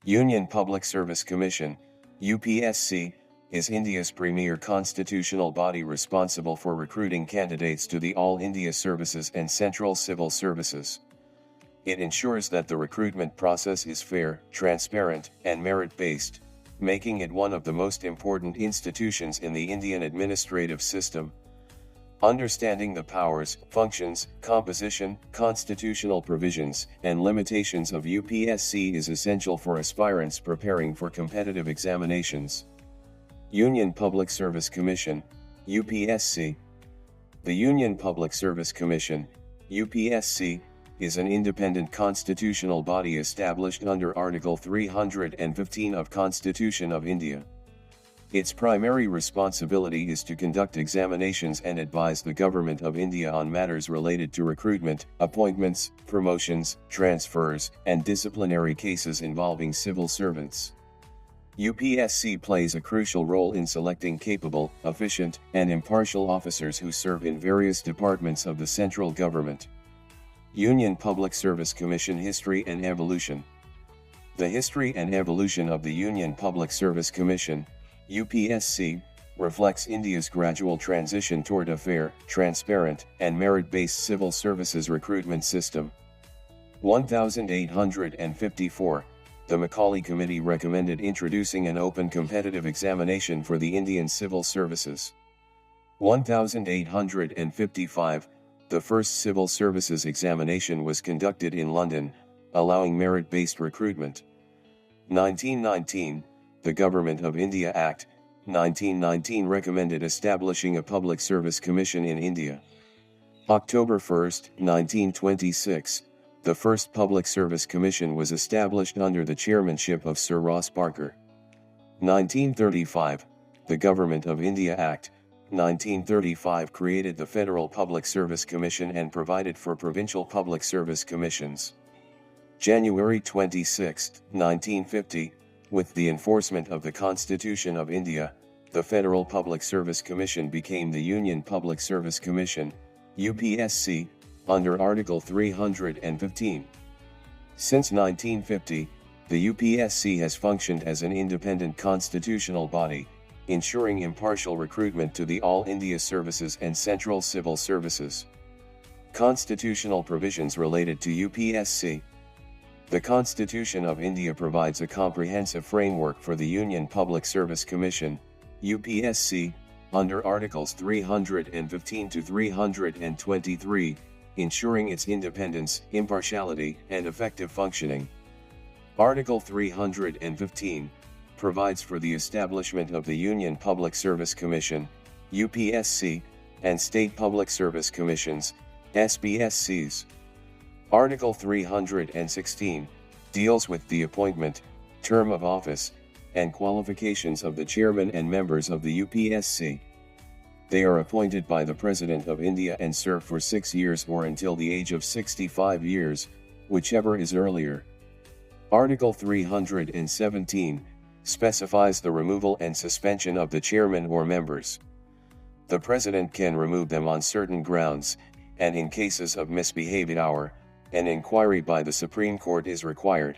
Union Public Service Commission, UPSC, is India's premier constitutional body responsible for recruiting candidates to the All India Services and Central Civil Services. It ensures that the recruitment process is fair, transparent, and merit-based, making it one of the most important institutions in the Indian administrative system. Understanding the powers, functions, composition, constitutional provisions, and limitations of UPSC is essential for aspirants preparing for competitive examinations. Union Public Service Commission, UPSC. The Union Public Service Commission, UPSC, is an independent constitutional body established under Article 315 of Constitution of India. Its primary responsibility is to conduct examinations and advise the Government of India on matters related to recruitment, appointments, promotions, transfers, and disciplinary cases involving civil servants. UPSC plays a crucial role in selecting capable, efficient, and impartial officers who serve in various departments of the central government. Union Public Service Commission History and Evolution. The history and evolution of the Union Public Service Commission, UPSC, reflects India's gradual transition toward a fair, transparent, and merit-based civil services recruitment system. 1854, the Macaulay Committee recommended introducing an open competitive examination for the Indian civil services. 1855, the first civil services examination was conducted in London, allowing merit-based recruitment. 1919, the Government of India Act, 1919 recommended establishing a Public Service Commission in India. October 1, 1926, the first Public Service Commission was established under the chairmanship of Sir Ross Parker. 1935, the Government of India Act, 1935 created the Federal Public Service Commission and provided for provincial public service commissions. January 26, 1950, with the enforcement of the Constitution of India, the Federal Public Service Commission became the Union Public Service Commission, UPSC, under Article 315. Since 1950, the UPSC has functioned as an independent constitutional body, ensuring impartial recruitment to the All India Services and Central Civil Services. Constitutional provisions related to UPSC. The Constitution of India provides a comprehensive framework for the Union Public Service Commission, UPSC, under Articles 315 to 323, ensuring its independence, impartiality, and effective functioning. Article 315 provides for the establishment of the Union Public Service Commission, UPSC, and State Public Service Commissions, SPSCs. Article 316 deals with the appointment, term of office, and qualifications of the chairman and members of the UPSC. They are appointed by the President of India and serve for 6 years or until the age of 65 years, whichever is earlier. Article 317 specifies the removal and suspension of the chairman or members. The President can remove them on certain grounds, and in cases of misbehavior, an inquiry by the Supreme Court is required.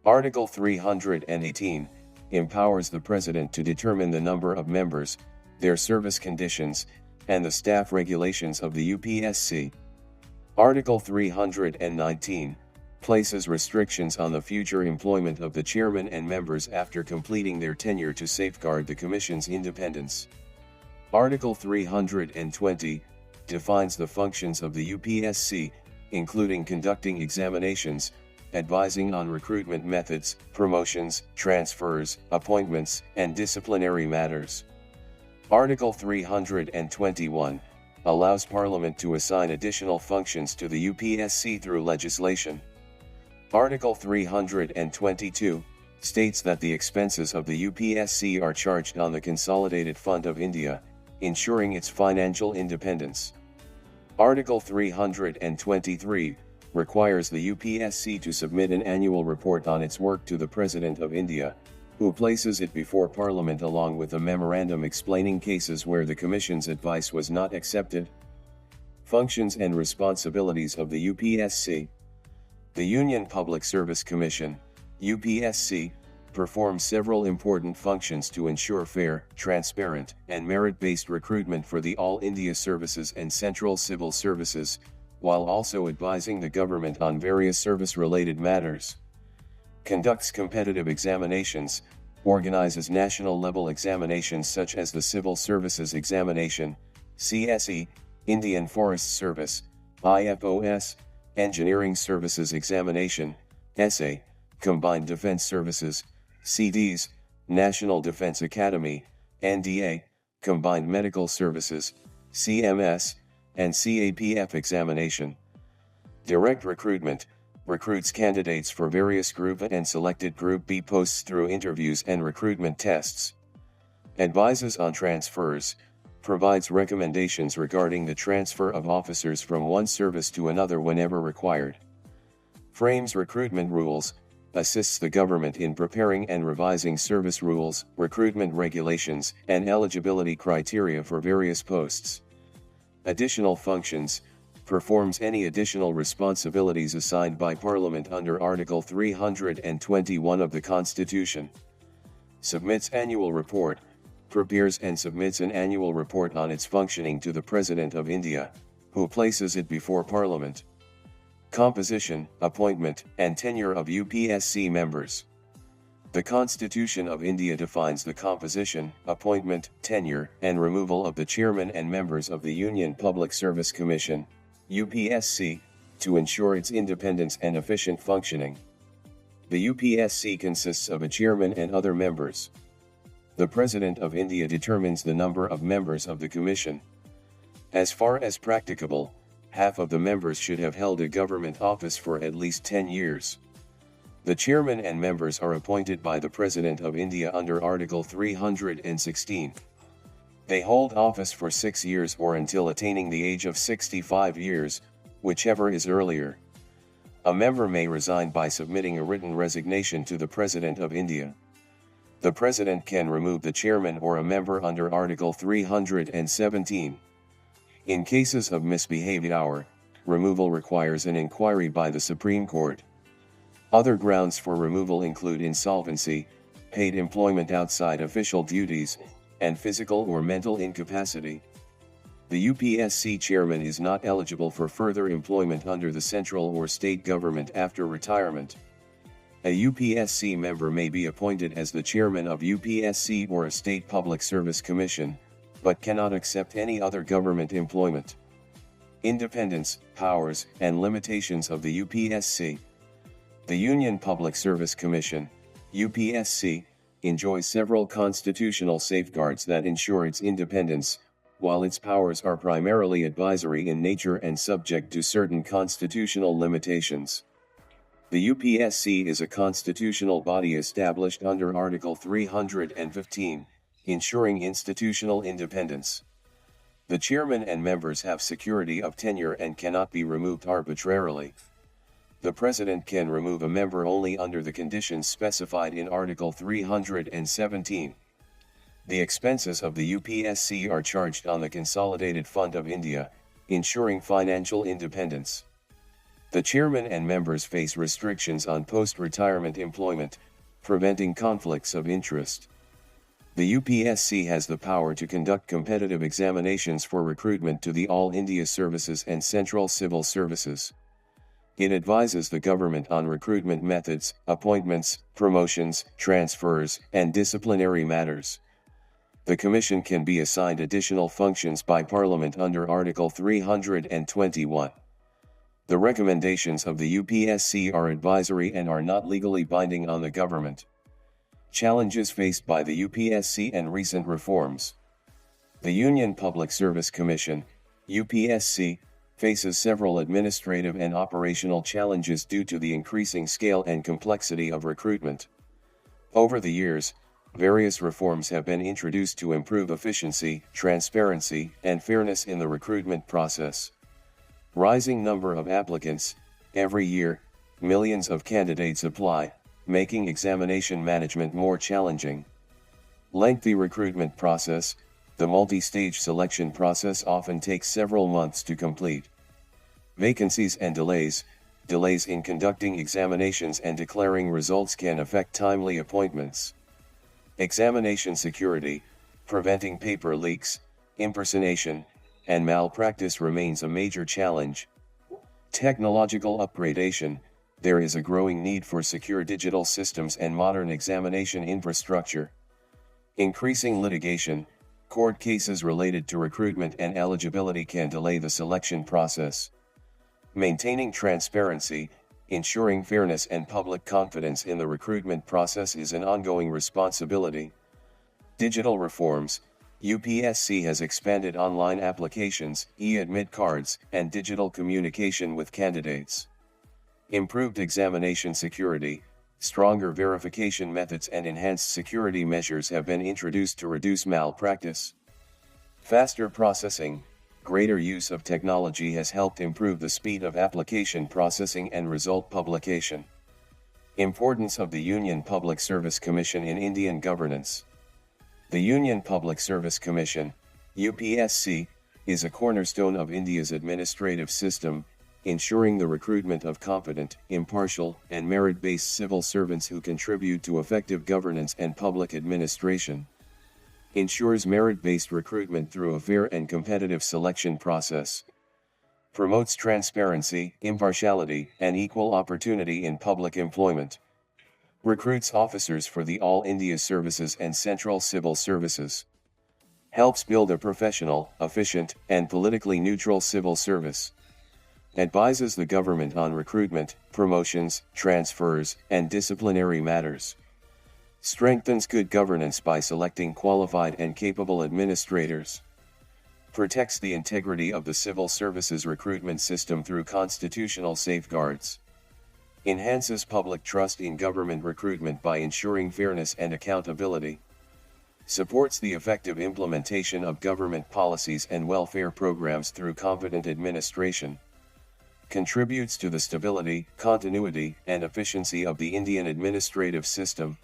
Article 318 empowers the President to determine the number of members, their service conditions, and the staff regulations of the UPSC. Article 319 places restrictions on the future employment of the chairman and members after completing their tenure to safeguard the Commission's independence. Article 320 defines the functions of the UPSC, including conducting examinations, advising on recruitment methods, promotions, transfers, appointments, and disciplinary matters. Article 321 allows Parliament to assign additional functions to the UPSC through legislation. Article 322 states that the expenses of the UPSC are charged on the Consolidated Fund of India, ensuring its financial independence. Article 323 requires the UPSC to submit an annual report on its work to the President of India, who places it before Parliament along with a memorandum explaining cases where the Commission's advice was not accepted. Functions and responsibilities of the UPSC. The Union Public Service Commission, UPSC performs several important functions to ensure fair, transparent, and merit-based recruitment for the All India Services and Central Civil Services, while also advising the government on various service-related matters. Conducts competitive examinations, organizes national-level examinations such as the Civil Services Examination, CSE, Indian Forest Service, IFOS, Engineering Services Examination, SA, Combined Defense Services, CDs, National Defense Academy, NDA, Combined Medical Services, CMS, and CAPF examination. Direct recruitment recruits candidates for various Group A and selected Group B posts through interviews and recruitment tests. Advises on transfers, provides recommendations regarding the transfer of officers from one service to another whenever required. Frames recruitment rules, assists the government in preparing and revising service rules, recruitment regulations, and eligibility criteria for various posts. Additional functions, performs any additional responsibilities assigned by Parliament under Article 321 of the Constitution. Submits annual report, prepares and submits an annual report on its functioning to the President of India, who places it before Parliament. Composition, appointment, and tenure of UPSC members. The Constitution of India defines the composition, appointment, tenure, and removal of the chairman and members of the Union Public Service Commission, UPSC, to ensure its independence and efficient functioning. The UPSC consists of a chairman and other members. The President of India determines the number of members of the Commission. As far as practicable, half of the members should have held a government office for at least 10 years. The chairman and members are appointed by the President of India under Article 316. They hold office for 6 years or until attaining the age of 65 years, whichever is earlier. A member may resign by submitting a written resignation to the President of India. The President can remove the chairman or a member under Article 317. In cases of misbehavior, removal requires an inquiry by the Supreme Court. Other grounds for removal include insolvency, paid employment outside official duties, and physical or mental incapacity. The UPSC chairman is not eligible for further employment under the central or state government after retirement. A UPSC member may be appointed as the chairman of UPSC or a state public service commission, but cannot accept any other government employment. Independence, powers, and limitations of the UPSC. The Union Public Service Commission, UPSC, enjoys several constitutional safeguards that ensure its independence, while its powers are primarily advisory in nature and subject to certain constitutional limitations. The UPSC is a constitutional body established under Article 315, ensuring institutional independence. The chairman and members have security of tenure and cannot be removed arbitrarily. The President can remove a member only under the conditions specified in Article 317. The expenses of the UPSC are charged on the Consolidated Fund of India, ensuring financial independence. The chairman and members face restrictions on post-retirement employment, preventing conflicts of interest. The UPSC has the power to conduct competitive examinations for recruitment to the All India Services and Central Civil Services. It advises the government on recruitment methods, appointments, promotions, transfers, and disciplinary matters. The Commission can be assigned additional functions by Parliament under Article 321. The recommendations of the UPSC are advisory and are not legally binding on the government. Challenges faced by the UPSC and recent reforms. The Union Public Service Commission, UPSC, faces several administrative and operational challenges due to the increasing scale and complexity of recruitment. Over the years, various reforms have been introduced to improve efficiency, transparency, and fairness in the recruitment process. Rising number of applicants. Every year, millions of candidates apply, making examination management more challenging. Lengthy recruitment process. The multi-stage selection process often takes several months to complete. Vacancies and delays. delays in conducting examinations and declaring results can affect timely appointments. Examination security, preventing paper leaks, impersonation, and malpractice remains a major challenge. Technological upgradation, there is a growing need for secure digital systems and modern examination infrastructure. Increasing litigation, court cases related to recruitment and eligibility can delay the selection process. Maintaining transparency, ensuring fairness and public confidence in the recruitment process is an ongoing responsibility. Digital reforms, UPSC has expanded online applications, e-admit cards, and digital communication with candidates. Improved examination security, stronger verification methods and enhanced security measures have been introduced to reduce malpractice. Faster processing, greater use of technology has helped improve the speed of application processing and result publication. Importance of the Union Public Service Commission in Indian governance. The Union Public Service Commission, UPSC, is a cornerstone of India's administrative system, ensuring the recruitment of competent, impartial, and merit-based civil servants who contribute to effective governance and public administration. Ensures merit-based recruitment through a fair and competitive selection process. Promotes transparency, impartiality, and equal opportunity in public employment. Recruits officers for the All India Services and Central Civil Services. Helps build a professional, efficient, and politically neutral civil service. Advises the government on recruitment, promotions, transfers, and disciplinary matters. Strengthens good governance by selecting qualified and capable administrators. Protects the integrity of the civil services recruitment system through constitutional safeguards. Enhances public trust in government recruitment by ensuring fairness and accountability. Supports the effective implementation of government policies and welfare programs through competent administration. Contributes to the stability, continuity, and efficiency of the Indian administrative system.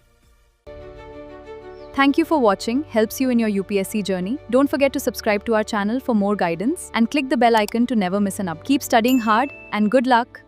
Thank you for watching. Helps you in your UPSC journey. Don't forget to subscribe to our channel for more guidance and click the bell icon to never miss an update. Keep studying hard and good luck.